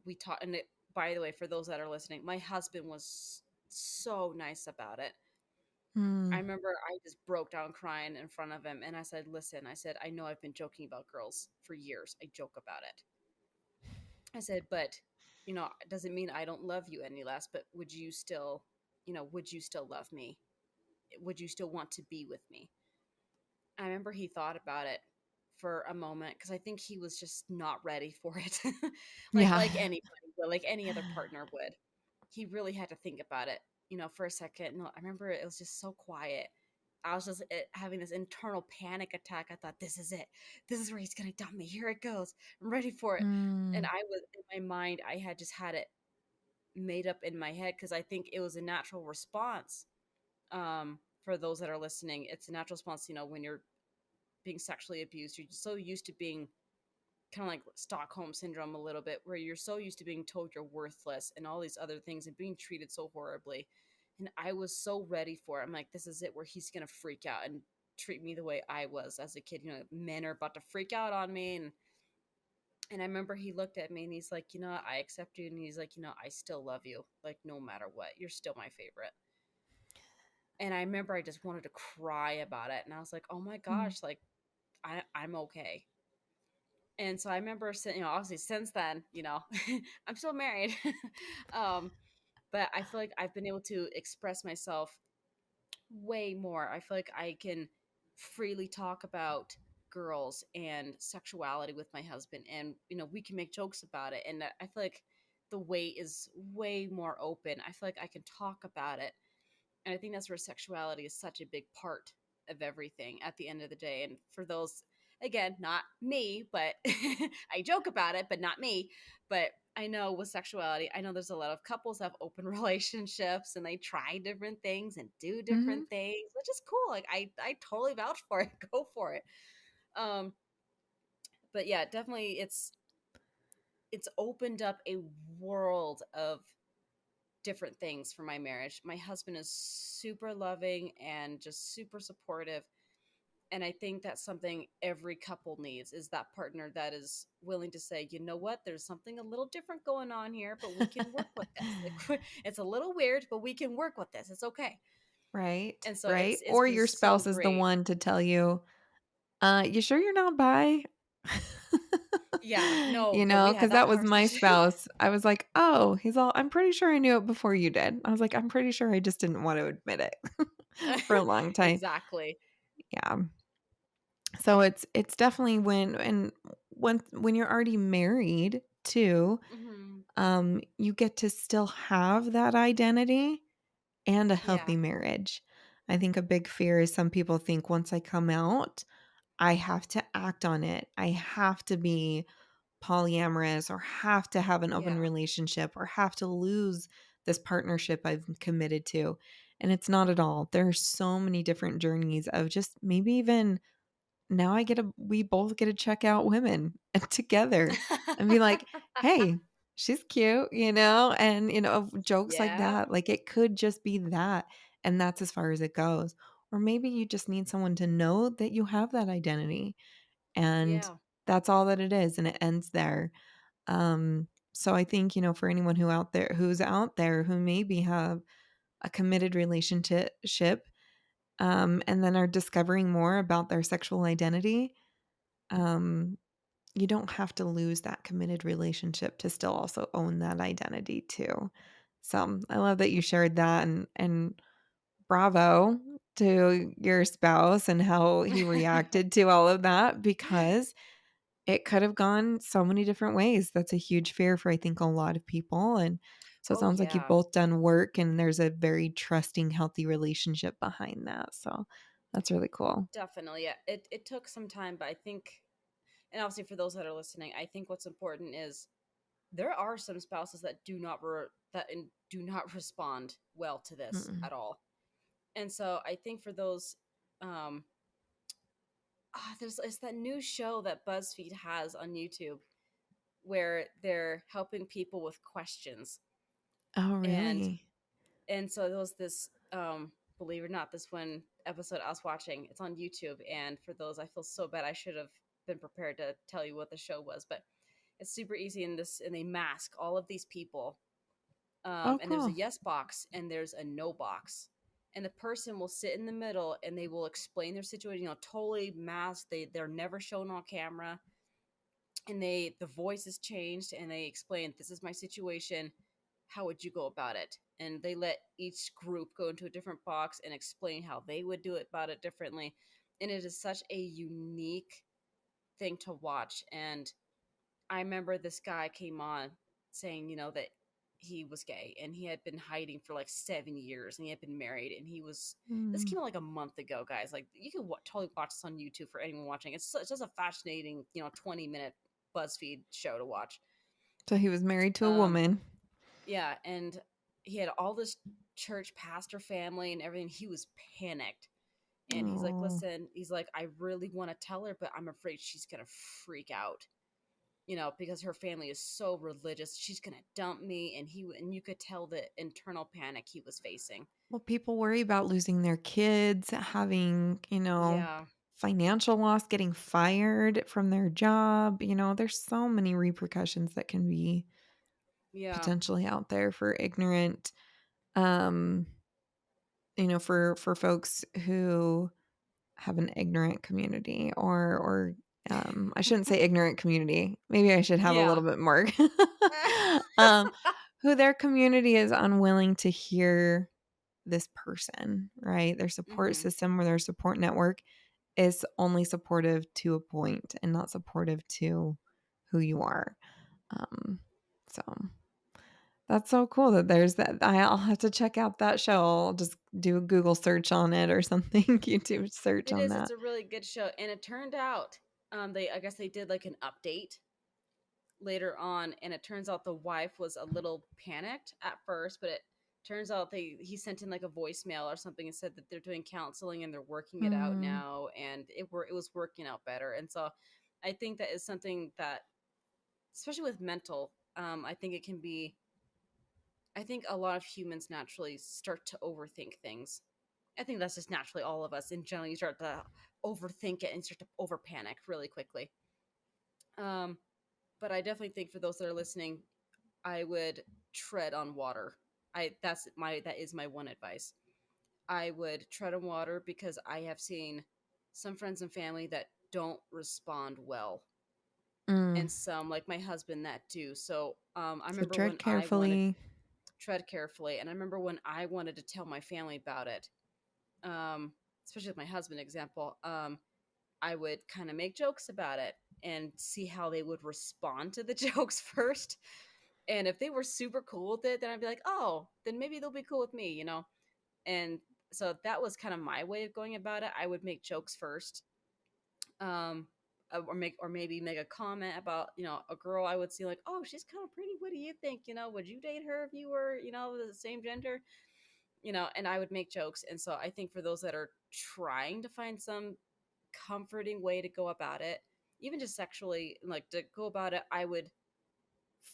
Speaker 3: we talked. And by the way, for those that are listening, my husband was so nice about it. I
Speaker 2: Mm.
Speaker 3: remember I just broke down crying in front of him and I said, listen, I said, I know I've been joking about girls for years. I joke about it. I said, but it doesn't mean I don't love you any less, but would you still love me? Would you still want to be with me? I remember he thought about it for a moment because I think he was just not ready for it.
Speaker 2: Yeah.
Speaker 3: Like anybody would, like any other partner would. He really had to think about it, for a second. No, I remember it was just so quiet. I was just having this internal panic attack. I thought, this is it. This is where he's going to dump me. Here it goes. I'm ready for it. And
Speaker 2: Mm.
Speaker 3: I was in my mind, I had just had it made up in my head because I think it was a natural response. For those that are listening, it's a natural response. When you're being sexually abused, you're so used to being kind of like Stockholm syndrome a little bit, where you're so used to being told you're worthless and all these other things and being treated so horribly. And I was so ready for it. I'm like, this is it, where he's gonna freak out and treat me the way I was as a kid. Men are about to freak out on me, and I remember he looked at me and he's like, I accept you, and he's like, I still love you, like no matter what, you're still my favorite. And I remember I just wanted to cry about it, and I was like, oh my
Speaker 2: Mm.
Speaker 3: gosh, like I'm okay. And so I remember, obviously since then, I'm still married. um, but I feel like I've been able to express myself way more. I feel like I can freely talk about girls and sexuality with my husband, and we can make jokes about it. And I feel like the way is way more open. I feel like I can talk about it, and I think that's where sexuality is such a big part of everything at the end of the day. And for those, again, not me, but I joke about it, but not me. But I know with sexuality, I know there's a lot of couples that have open relationships and they try different things and do different
Speaker 2: Mhm.
Speaker 3: things, which is cool. Like I totally vouch for it. Go for it. Um, but yeah, definitely it's opened up a world of different things for my marriage. My husband is super loving and just super supportive. And I think that's something every couple needs, is that partner that is willing to say, you know what, there's something a little different going on here, but we can work with this. Like, it's a little weird, but we can work with this. It's okay.
Speaker 2: Right,
Speaker 3: And so
Speaker 2: right.
Speaker 3: it's
Speaker 2: Or
Speaker 3: been
Speaker 2: your
Speaker 3: so
Speaker 2: spouse is the
Speaker 3: great.
Speaker 2: one to tell you, you sure you're not bi?
Speaker 3: Yeah, no,
Speaker 2: You
Speaker 3: yeah, we
Speaker 2: know,
Speaker 3: had
Speaker 2: because
Speaker 3: that
Speaker 2: that was my
Speaker 3: conversation.
Speaker 2: spouse. I was like, "Oh," he's all, "I'm pretty sure I knew it before you did." I was like, "I'm pretty sure I just didn't want to admit it." For a long time.
Speaker 3: Exactly.
Speaker 2: Yeah. So it's definitely when you're already married too,
Speaker 3: Hmm.
Speaker 2: you get to still have that identity and a
Speaker 3: Yeah.
Speaker 2: healthy marriage. I think a big fear is some people think once I come out, I have to act on it. I have to be polyamorous or have to have an open
Speaker 3: Yeah.
Speaker 2: relationship or have to lose this partnership I've committed to. And it's not at all. There are so many different journeys of just maybe even now we both get to check out women together and be like, hey, she's cute, and jokes like
Speaker 3: Yeah.
Speaker 2: that. Like it could just be that. And that's as far as it goes. Or maybe you just need someone to know that you have that identity and
Speaker 3: Yeah.
Speaker 2: that's all that it is. And it ends there. So I think, for anyone who's out there who maybe have a committed relationship, and then are discovering more about their sexual identity, um, you don't have to lose that committed relationship to still also own that identity too. So I love that you shared that and bravo to your spouse and how he reacted to all of that because it could have gone so many different ways. That's a huge fear for I think a lot of people. And so it
Speaker 3: Oh
Speaker 2: sounds like you've
Speaker 3: yeah.
Speaker 2: both done work and there's a very trusting, healthy relationship behind that. So that's really cool.
Speaker 3: Definitely. Yeah. It took some time, but I think, and obviously for those that are listening, I think what's important is there are some spouses that do not respond well to this
Speaker 2: Mm-mm.
Speaker 3: at all. And so I think for those, um, there's it's that new show that BuzzFeed has on YouTube where they're helping people with questions.
Speaker 2: Oh,
Speaker 3: and
Speaker 2: really?
Speaker 3: and so there was this, believe it or not, this one episode I was watching, it's on YouTube, and for those, I feel so bad, I should have been prepared to tell you what the show was, but it's super easy in this, and they mask all of these people,
Speaker 2: Oh,
Speaker 3: and there's a
Speaker 2: cool.
Speaker 3: yes box and there's a no box, and the person will sit in the middle and they will explain their situation, totally masked, they're never shown on camera, and the voice is changed, and they explain, this is my situation, how would you go about it, and they let each group go into a different box and explain how they would do it about it differently, and it is such a unique thing to watch. And I remember this guy came on saying, that he was gay and he had been hiding for like 7 years, and he had been married, and this
Speaker 2: Mm.
Speaker 3: came out like a month ago, guys. Like, you can totally watch this on YouTube for anyone watching. It's just a fascinating, 20-minute BuzzFeed show to watch.
Speaker 2: So he was married to a
Speaker 3: Um,
Speaker 2: woman.
Speaker 3: yeah, and he had all this church pastor family and everything. He was panicked. And he's like,
Speaker 2: Oh.
Speaker 3: listen, he's like, I really want to tell her, but I'm afraid she's going to freak out, because her family is so religious. She's going to dump me. And you could tell the internal panic he was facing.
Speaker 2: Well, people worry about losing their kids, having,
Speaker 3: Yeah.
Speaker 2: financial loss, getting fired from their job. There's so many repercussions that can be
Speaker 3: Yeah.
Speaker 2: potentially out there for ignorant, um, for folks who have an ignorant community or I shouldn't say ignorant community. Maybe I should have a
Speaker 3: Yeah.
Speaker 2: little bit more. um, who their community is unwilling to hear this person, right? Their support
Speaker 3: hmm
Speaker 2: system or their support network is only supportive to a point and not supportive to who you are. Um, so that's so cool that there's that. I'll have to check out that show. I'll just do a Google search on it or something, YouTube search
Speaker 3: It
Speaker 2: on
Speaker 3: is. It's
Speaker 2: that.
Speaker 3: a really good show. And it turned out, I guess they did like an update later on, and it turns out the wife was a little panicked at first, but it turns out he sent in like a voicemail or something and said that they're doing counseling and they're working it out
Speaker 2: Mm,
Speaker 3: now, and it was working out better. And so I think that is something that, especially with mental, I think it can be, I think a lot of humans naturally start to overthink things. I think that's just naturally all of us in general. You start to overthink it and start to over panic really quickly. um but I definitely think for those that are listening, I would tread on water. That is my one advice. I would tread on water because I have seen some friends and family that don't respond well,
Speaker 2: mm.
Speaker 3: and some, like my husband, that do. So I
Speaker 2: So
Speaker 3: remember
Speaker 2: tread
Speaker 3: when I wanted,
Speaker 2: carefully.
Speaker 3: tread carefully, and I remember when I wanted to tell my family about it, um, especially with my husband example, I would kind of make jokes about it and see how they would respond to the jokes first. And if they were super cool with it, then I'd be like, oh, then maybe they'll be cool with me. And so that was kind of my way of going about it. I would make jokes first, um, or maybe make a comment about a girl I would see, like, oh, she's kind of pretty. What do you think? Would you date her if you were the same gender? And I would make jokes. And so I think for those that are trying to find some comforting way to go about it, even just sexually, like to go about it, I would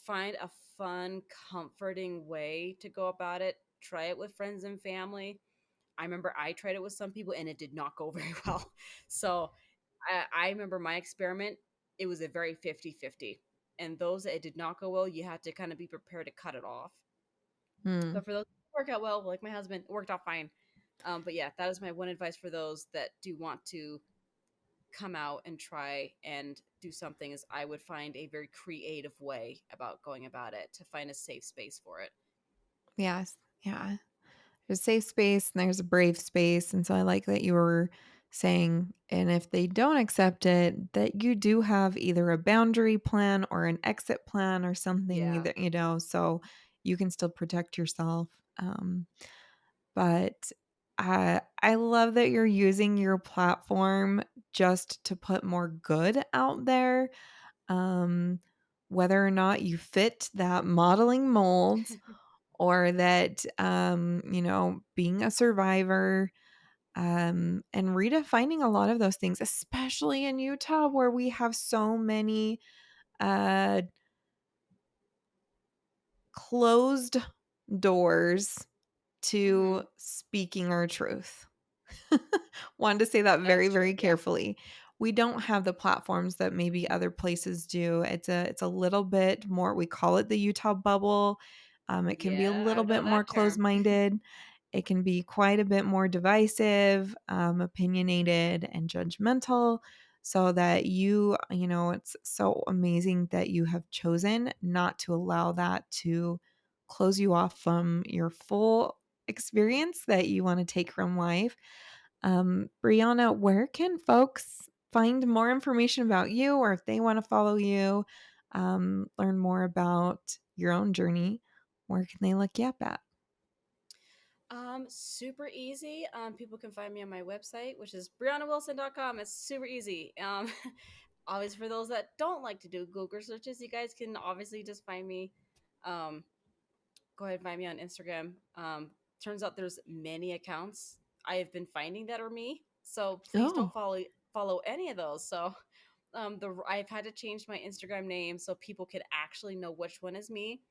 Speaker 3: find a fun, comforting way to go about it. Try it with friends and family. I remember I tried it with some people and it did not go very well. So I remember my experiment, it was a very 50-50. And those that it did not go well, you had to kind of be prepared to cut it off.
Speaker 2: Mm.
Speaker 3: But for those that work out well, like my husband, it worked out fine. But yeah, that is my one advice for those that do want to come out and try and do something, is I would find a very creative way about going about it to find a safe space for it.
Speaker 2: Yes. Yeah. There's a safe space and there's a brave space. And so I like that you were saying, and if they don't accept it, that you do have either a boundary plan or an exit plan or something
Speaker 3: Yeah.
Speaker 2: that, so you can still protect yourself. But I love that you're using your platform just to put more good out there. Um, whether or not you fit that modeling mold or that, being a survivor, and redefining a lot of those things, especially in Utah where we have so many uh, closed doors to
Speaker 3: Mhm.
Speaker 2: speaking our truth. Wanted to say that
Speaker 3: That
Speaker 2: very,
Speaker 3: is true.
Speaker 2: very
Speaker 3: Yeah.
Speaker 2: carefully. We don't have the platforms that maybe other places do. It's a little bit more, we call it the Utah bubble. It can be a
Speaker 3: Yeah, I
Speaker 2: little
Speaker 3: know
Speaker 2: bit more
Speaker 3: that term.
Speaker 2: closed-minded. It can be quite a bit more divisive, opinionated, and judgmental. So that it's so amazing that you have chosen not to allow that to close you off from your full experience that you want to take from life. Breona, where can folks find more information about you, or if they want to follow you, learn more about your own journey, where can they look you up at?
Speaker 3: Super easy. People can find me on my website, which is breonnawilson.com. It's super easy. Obviously for those that don't like to do Google searches, you guys can obviously just find me. Um, Go ahead and find me on Instagram. Turns out there's many accounts I have been finding that are me. So please don't
Speaker 2: Oh,
Speaker 3: follow any of those. So I've had to change my Instagram name so people could actually know which one is me.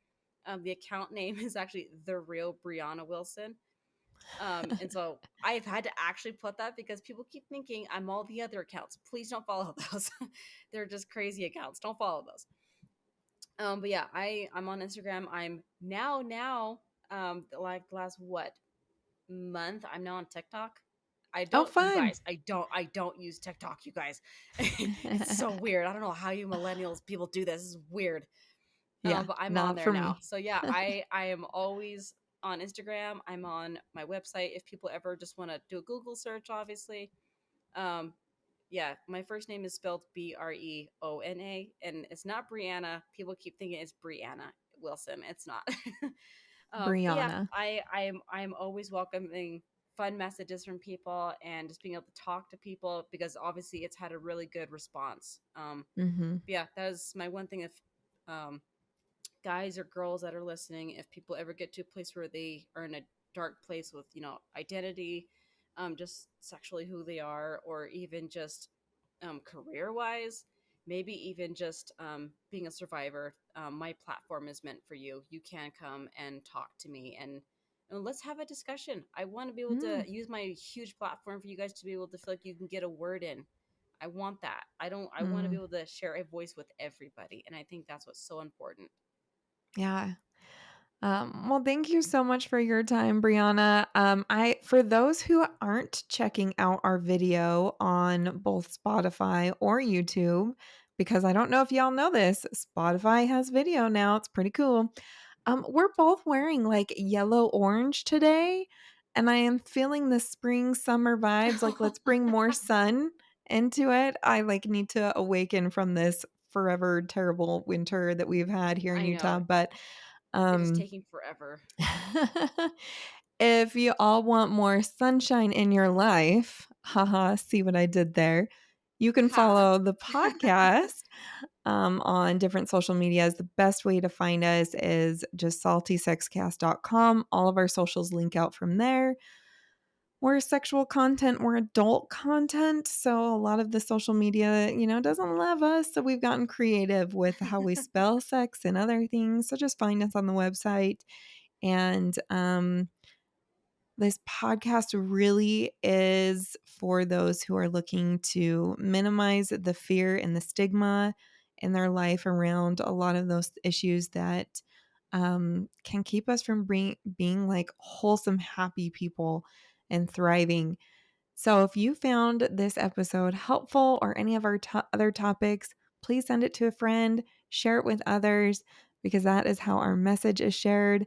Speaker 3: The account name is actually the real Breonna Wilson. And so I've had to actually put that because people keep thinking I'm all the other accounts. Please don't follow those. They're just crazy accounts. Don't follow those. But yeah, I'm on Instagram. I'm like the last what month I'm now on TikTok.
Speaker 2: oh,
Speaker 3: You
Speaker 2: fun.
Speaker 3: guys, I don't use TikTok, you guys. It's so weird. I don't know how you millennials people do this. This is weird.
Speaker 2: Yeah,
Speaker 3: But I'm on
Speaker 2: not
Speaker 3: there
Speaker 2: for
Speaker 3: now.
Speaker 2: me.
Speaker 3: So yeah, I am always on Instagram. I'm on my website. If people ever just want to do a Google search, obviously. Um, yeah, my first name is spelled Breona, and it's not Brianna. People keep thinking it's Brianna Wilson. It's not. But yeah,
Speaker 2: Brianna.
Speaker 3: I'm always welcoming fun messages from people and just being able to talk to people because obviously it's had a really good response.
Speaker 2: Mm-hmm.
Speaker 3: But yeah, that is my one thing. If um, guys or girls that are listening, if people ever get to a place where they are in a dark place with, identity, just sexually who they are, or even just career wise, maybe even just being a survivor, my platform is meant for you. You can come and talk to me and let's have a discussion. I want to be able to
Speaker 2: Mm,
Speaker 3: use my huge platform for you guys to be able to feel like you can get a word in. I want that. I want to be
Speaker 2: mm.
Speaker 3: able to share a voice with everybody. And I think that's what's so important.
Speaker 2: Yeah. Well, thank you so much for your time, Brianna. For those who aren't checking out our video on both Spotify or YouTube, because I don't know if y'all know this, Spotify has video now. It's pretty cool. We're both wearing like yellow orange today, and I am feeling the spring summer vibes. Like, let's bring more sun into it. I like need to awaken from this forever terrible winter that we've had here in
Speaker 3: I
Speaker 2: Utah,
Speaker 3: know.
Speaker 2: but
Speaker 3: It is
Speaker 2: um
Speaker 3: taking forever.
Speaker 2: if you all want more sunshine in your life, haha, see what I did there? You can
Speaker 3: Ha.
Speaker 2: follow the podcast on different social medias. The best way to find us is just saltysexcast.com. All of our socials link out from there. We're sexual content, we're adult content. So a lot of the social media, doesn't love us. So we've gotten creative with how we spell sex and other things. So just find us on the website. And this podcast really is for those who are looking to minimize the fear and the stigma in their life around a lot of those issues that can keep us from being like wholesome, happy people and thriving. So if you found this episode helpful or any of our other topics, please send it to a friend, share it with others, because that is how our message is shared.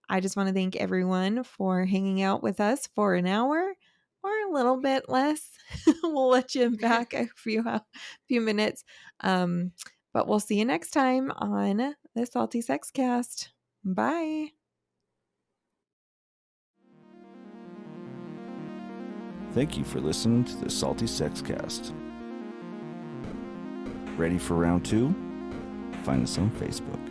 Speaker 2: I just want to thank everyone for hanging out with us for an hour or a little bit less. We'll let you back a few minutes. Um, but we'll see you next time on the Salty Sex Cast. Bye.
Speaker 1: Thank you for listening to the Salty Sex Cast. Ready for round 2? find us on Facebook.